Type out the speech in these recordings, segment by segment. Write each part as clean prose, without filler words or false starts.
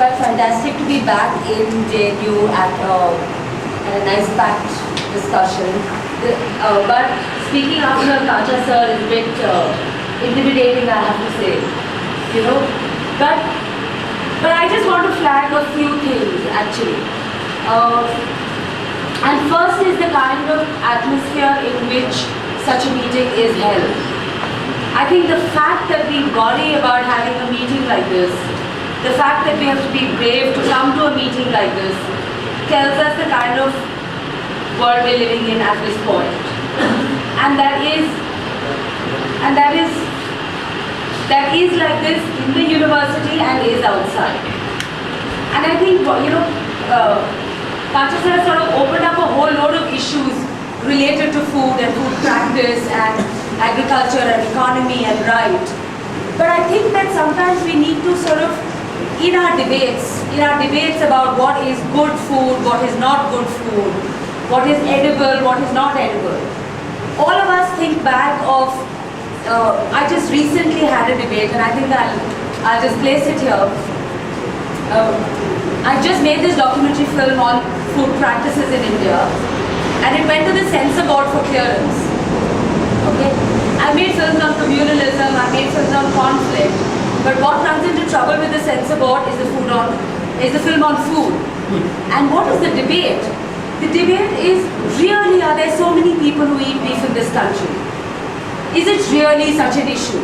quite fantastic to be back in JNU at a nice packed discussion. But speaking after Kacha sir is a bit intimidating, I have to say. You know, but I just want to flag a few things actually. And first is the kind of atmosphere in which such a meeting is held. I think the fact that we worry about having a meeting like this, the fact that we have to be brave to come to a meeting like this, tells us the kind of world we're living in at this point. And that is like this in the university and is outside. And I think, Kacha sir sort of opened up a whole load of issues related to food and food practice and agriculture and economy and right. But I think that sometimes we need to sort of, in our debates about what is good food, what is not good food, what is edible, what is not edible, all of us think back of, I just recently had a debate and I think I'll just place it here. I just made this documentary film on food practices in India and it went to the censor board for clearance. Okay? I made films on communalism, I made films on conflict, but what runs into trouble with the censor board is the film on food. And what is the debate? The debate is, really, are there so many people who eat beef in this country? Is it really such an issue?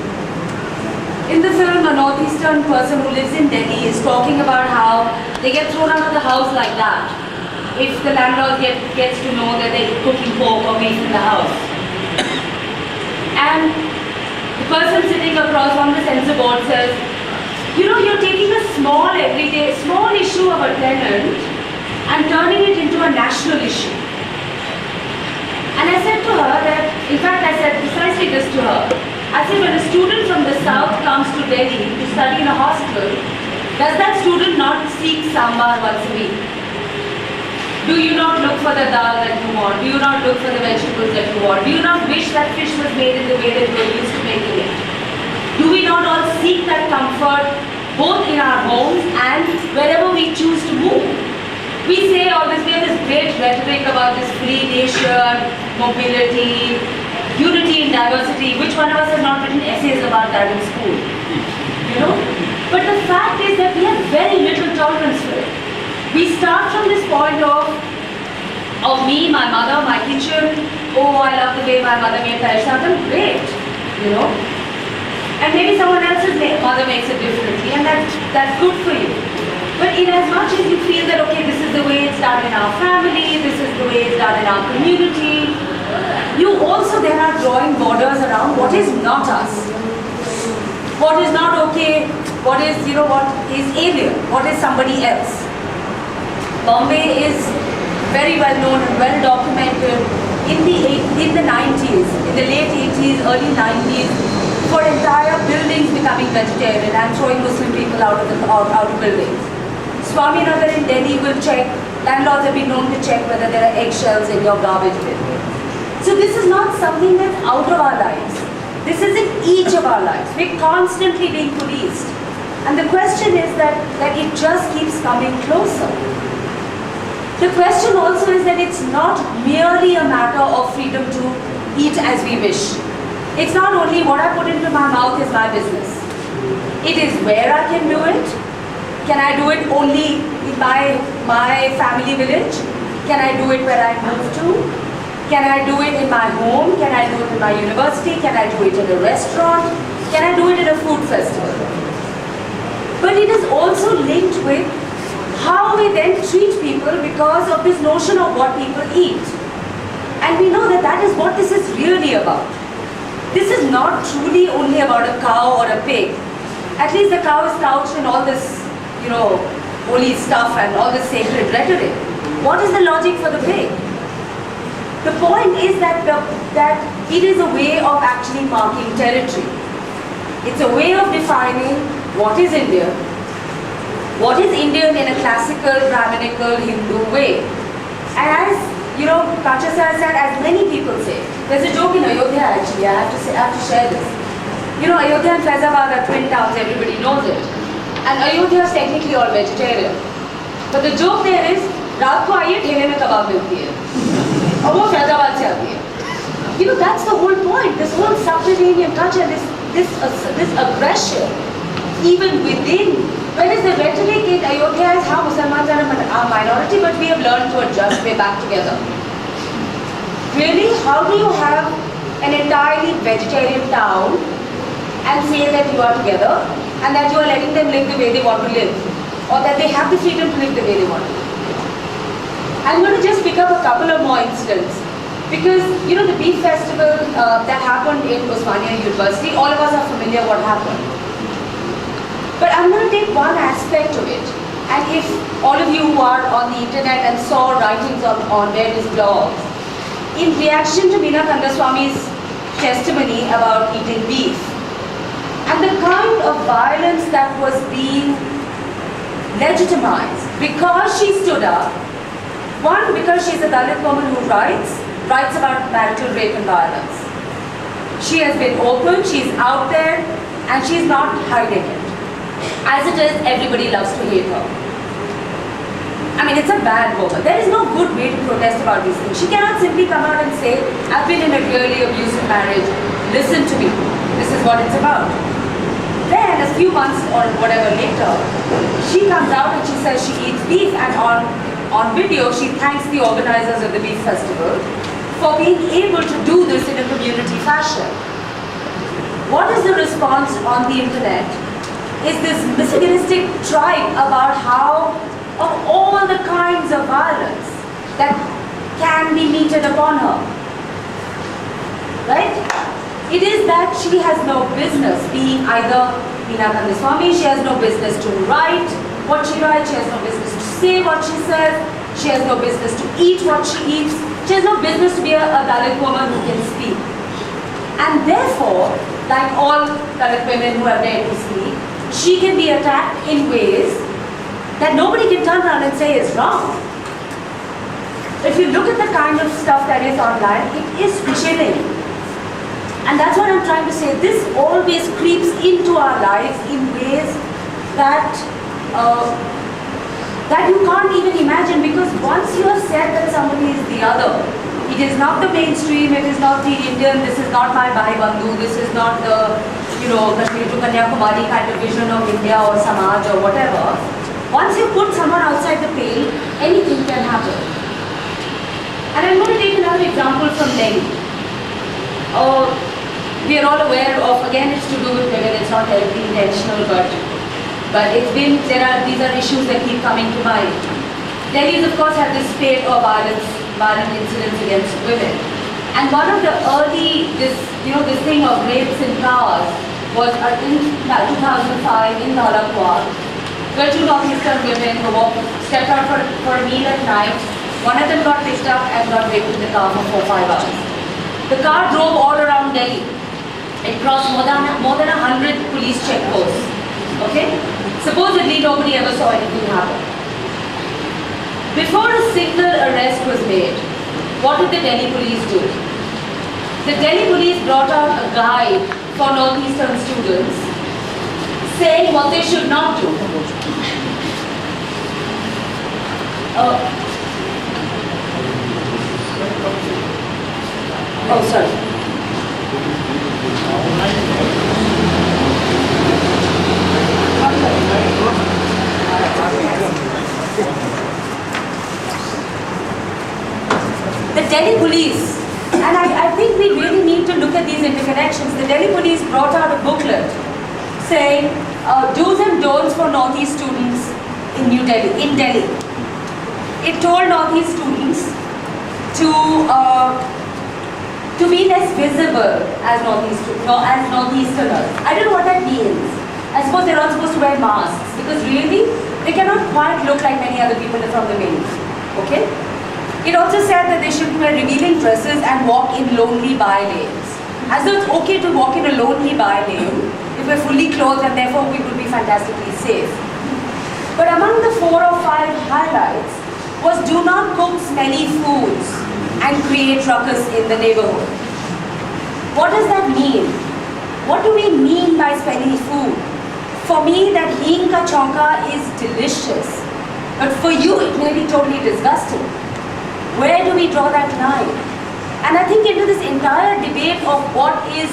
In the film, a northeastern person who lives in Delhi is talking about how they get thrown out of the house like that if the landlord gets to know that they're cooking pork or beef in the house. And the person sitting across from the censor board says, you know, you're taking a small issue of a tenant and turning it into a national issue. And I said to her that, in fact I said precisely this to her. I said, when a student from the south comes to Delhi to study in a hostel, does that student not seek sambar once a week? Do you not look for the dal that you want? Do you not look for the vegetables that you want? Do you not wish that fish was made in the way that you were used to making it? Do we not all seek that comfort both in our homes and wherever we choose to move? We say always, we have this great rhetoric about this free nation, mobility, unity in diversity. Which one of us has not written essays about that in school? You know? But the fact is that we have very little tolerance for it. We start from this point of me, my mother, my kitchen. Oh, I love the way my mother made parishatam. Great, you know. And maybe someone else's mother makes it differently, and that's good for you. But in as much as you feel that, okay, this is the way it's done in our family, this is the way it's done in our community, you also then are drawing borders around what is not us. What is not okay, what is alien, what is somebody else. Bombay is very well known and well documented in the 90s, in the late 80s, early 90s, for entire buildings becoming vegetarian and throwing Muslim people out of buildings. Swaminagar in Delhi will check, landlords have been known to check whether there are eggshells in your garbage bin. So this is not something that's out of our lives. This is in each of our lives. We're constantly being policed. And the question is that it just keeps coming closer. The question also is that it's not merely a matter of freedom to eat as we wish. It's not only what I put into my mouth is my business. It is where I can do it. Can I do it only in my family village? Can I do it where I move to? Can I do it in my home? Can I do it in my university? Can I do it in a restaurant? Can I do it in a food festival? But it is also linked with how we then treat people because of this notion of what people eat. And we know that is what this is really about. This is not truly only about a cow or a pig. At least the cow is couched in all this, holy stuff and all this sacred rhetoric. What is the logic for the pig? The point is that it is a way of actually marking territory. It's a way of defining what is India, what is Indian in a classical, Brahminical, Hindu way. And as Kacha sir said, as many people say, there's a joke in Ayodhya actually, I have to share this. Ayodhya and Faizabad are twin towns, everybody knows it. And Ayodhya is technically all vegetarian. But the joke there is, रात को आइए ठेले में कबाब मिलती है और वो फैजाबाद से आती है. You know, that's the whole point. This whole subterranean touch and this aggression, even within. Whereas the rhetoric in Ayodhya is how Muslims are a minority, but we have learned to adjust. We're back together. Really, how do you have an entirely vegetarian town and say that you are together and that you are letting them live the way they want to live, or that they have the freedom to live the way they want to live? I'm going to just pick up a couple of more incidents. Because, you know, the beef festival that happened in Osmania University, all of us are familiar what happened. But I'm going to take one aspect of it. And if all of you who are on the internet and saw writings on various blogs, in reaction to Veena Kandaswamy's testimony about eating beef, and the kind of violence that was being legitimized because she stood up, one, because she's a Dalit woman who writes about marital rape and violence. She has been open, she's out there, and she's not hiding it. As it is, everybody loves to hate her. I mean, it's a bad woman. There is no good way to protest about these things. She cannot simply come out and say, I've been in a really abusive marriage, listen to me, this is what it's about. Then, a few months or whatever later, she comes out and she says she eats beef, and on video she thanks the organizers of the beef festival for being able to do this in a community fashion. What is the response on the internet is this misogynistic tribe about how, of all the kinds of violence that can be meted upon her. Right? It is that she has no business being either Veena Kandaswamy, she has no business to write what she writes, she has no business to say what she says, she has no business to eat what she eats, she has no business to be a Dalit woman who can speak. And therefore, like all Dalit women who have dared to speak, she can be attacked in ways that nobody can turn around and say is wrong. If you look at the kind of stuff that is online, it is chilling. And that's what I'm trying to say. This always creeps into our lives in ways that that you can't even imagine, because once you have said that somebody is the other, it is not the mainstream, it is not the Indian, this is not my Bhai Bandhu, this is not the, you know, Kashmir to Kanyakumari kind of vision of India or Samaj or whatever. Once you put someone outside the pale, anything can happen. And I'm going to take another example from Delhi. We are all aware of, again, it's to do with women, it's not terribly intentional, but it's been, these are issues that keep coming to mind. Delhi has of course had this spate of violent incidents against women. And one of the early, this thing of rapes in cars was in 2005 in Dhalakwa, where two northeastern women who stepped out for a meal at night. One of them got picked up and got raped in the car for 4-5 hours. The car drove all around Delhi. It crossed more than 100 police checkposts. Okay? Supposedly nobody ever saw anything happen. Before a single arrest was made, what did the Delhi police do? The Delhi police brought out a guide for northeastern students saying what they should not do. Oh, sorry. The Delhi police, and I think we really need to look at these interconnections. The Delhi police brought out a booklet saying do's and don'ts for Northeast students in Delhi. It told Northeast students to be less visible as Northeasterners. I don't know what that means. I suppose they're not supposed to wear masks, because really they cannot quite look like many other people from the main. Okay? It also said that they shouldn't wear revealing dresses and walk in lonely by lanes. As though it's okay to walk in a lonely by lane if we're fully clothed, and therefore we would be fantastically safe. But among the 4 or 5 highlights was do not cook smelly foods and create ruckus in the neighborhood. What does that mean? What do we mean by smelly food? For me, that hing ka chonka is delicious. But for you, it may be totally disgusting. Where do we draw that line? And I think into this entire debate of what is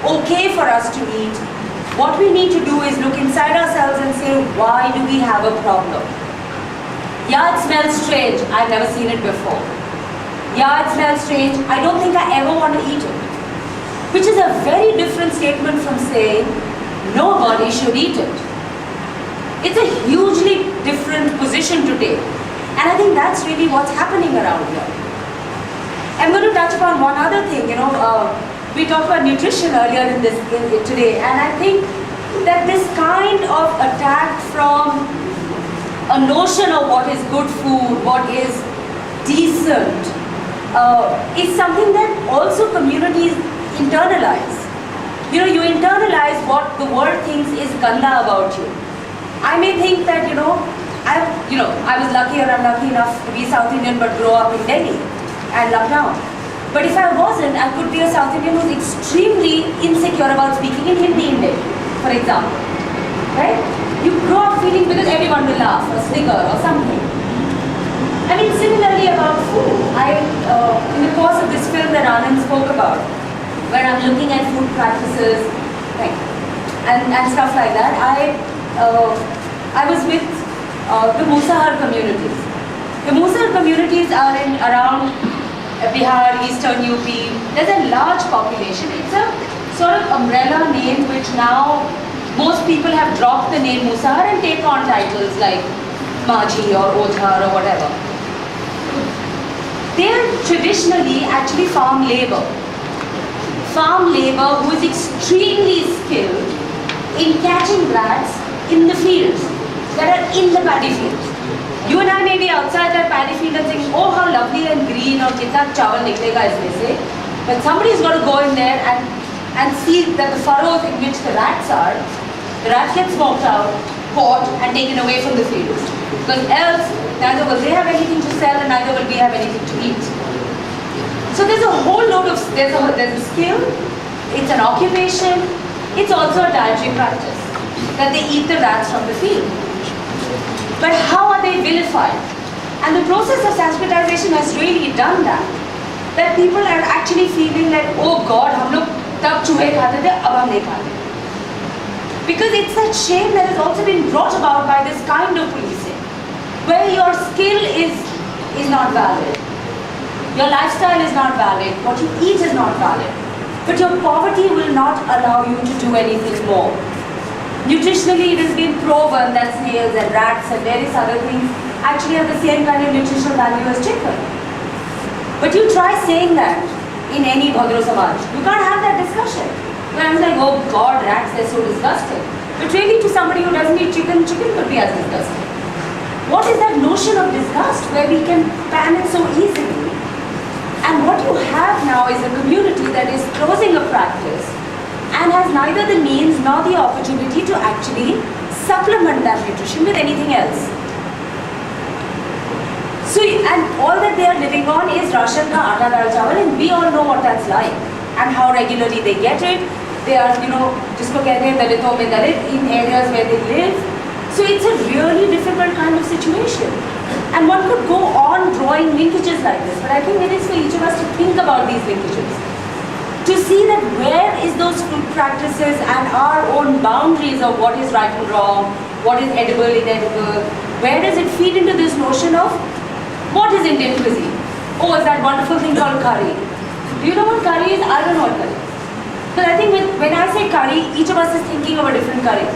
okay for us to eat, what we need to do is look inside ourselves and say, why do we have a problem? Yeah, it smells strange. I've never seen it before. Yeah, it smells strange. I don't think I ever want to eat it. Which is a very different statement from saying, nobody should eat it. It's a hugely different position to take. And I think that's really what's happening around here. I'm going to touch upon one other thing. We talked about nutrition earlier in today, and I think that this kind of attack from a notion of what is good food, what is decent, is something that also communities internalize. You internalize what the world thinks is ganda about you. I may think that, I was lucky, or I'm lucky enough to be South Indian but grow up in Delhi and Lucknow. But if I wasn't, I could be a South Indian who's extremely insecure about speaking in Hindi in Delhi, for example. Right? You grow up feeling because everyone will laugh or snicker or something. I mean, similarly about food. In the course of this film that Anand spoke about, where I'm looking at food practices and stuff like that, I was with the Musahar communities. The Musahar communities are in around Bihar, Eastern UP. There's a large population. It's a sort of umbrella name which now most people have dropped the name Musahar and take on titles like Maji or Ojhar or whatever. They are traditionally actually farm labor. Farm labor who is extremely skilled in catching rats in the fields that are in the paddy fields. You and I may be outside that paddy field and thinking, oh, how lovely and green, or kitna chawal niklega isme se. But somebody's got to go in there and see that the furrows in which the rats get smoked out, caught and taken away from the fields. Because else, neither will they have anything to sell and neither will we have anything to eat. So there's a whole load of, there's a skill, it's an occupation, it's also a dietary practice, that they eat the rats from the field. But how are they vilified? And the process of Sanskritization has really done that. That people are actually feeling like, oh God, hum log tab chuhe khate the, ab hum nahi khate. Because it's that shame that has also been brought about by this kind of policing, where your skill is not valid. Your lifestyle is not valid, what you eat is not valid, but your poverty will not allow you to do anything more. Nutritionally, it has been proven that snails and rats and various other things actually have the same kind of nutritional value as chicken. But you try saying that in any Bhadro Samaj, you can't have that discussion. When I was like, oh God, rats, they're so disgusting. But really to somebody who doesn't eat chicken, chicken could be as disgusting. What is that notion of disgust where we can ban it so easily? And what you have now is a community that is closing a practice and has neither the means nor the opportunity to actually supplement that nutrition with anything else. So, and all that they are living on is ration ka aata dal chawal, and we all know what that's like and how regularly they get it. They are, jisko kehte hain Daliton mein Dalit, in areas where they live. So it's a really difficult kind of situation. And one could go on drawing linkages like this, but I think it is for each of us to think about these linkages. To see that where is those food practices and our own boundaries of what is right and wrong, what is edible, inedible, where does it feed into this notion of what is Indian cuisine? Oh, it's that wonderful thing called curry. Do you know what curry is? I don't know what curry is. But I think when I say curry, each of us is thinking of a different curry.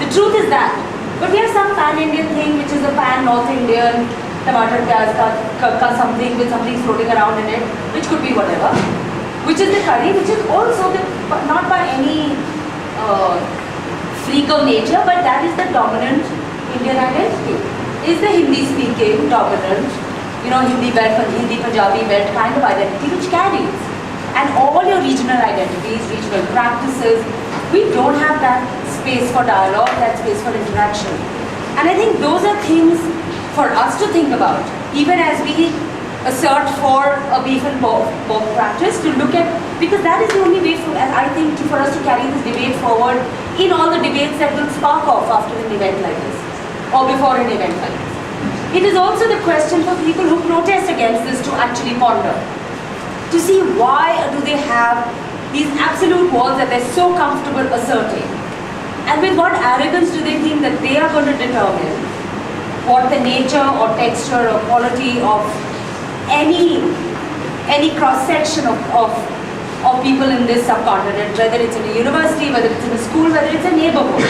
The truth is that. But we have some pan-Indian thing which is a pan-North Indian, tomato pyaz ka something with something floating around in it, which could be whatever. Which is the curry, which is also not by any freak of nature, but that is the dominant Indian identity. Is the Hindi-speaking dominant, Hindi belt, Hindi Punjabi belt kind of identity which carries. And all your regional identities, regional practices, we don't have that space for dialogue, that space for interaction. And I think those are things for us to think about, even as we assert for a beef and pork practice, to look at, because that is the only way for, I think, for us to carry this debate forward in all the debates that will spark off after an event like this, or before an event like this. It is also the question for people who protest against this to actually ponder, to see why do they have these absolute walls that they're so comfortable asserting, and with what arrogance do they think that they are going to determine what the nature or texture or quality of any cross-section of people in this subcontinent, whether it's in a university, whether it's in a school, whether it's a neighborhood.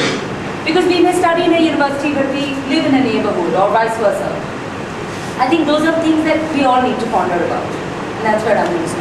Because we may study in a university but we live in a neighborhood, or vice versa. I think those are things that we all need to ponder about. And that's where I'm going to stop.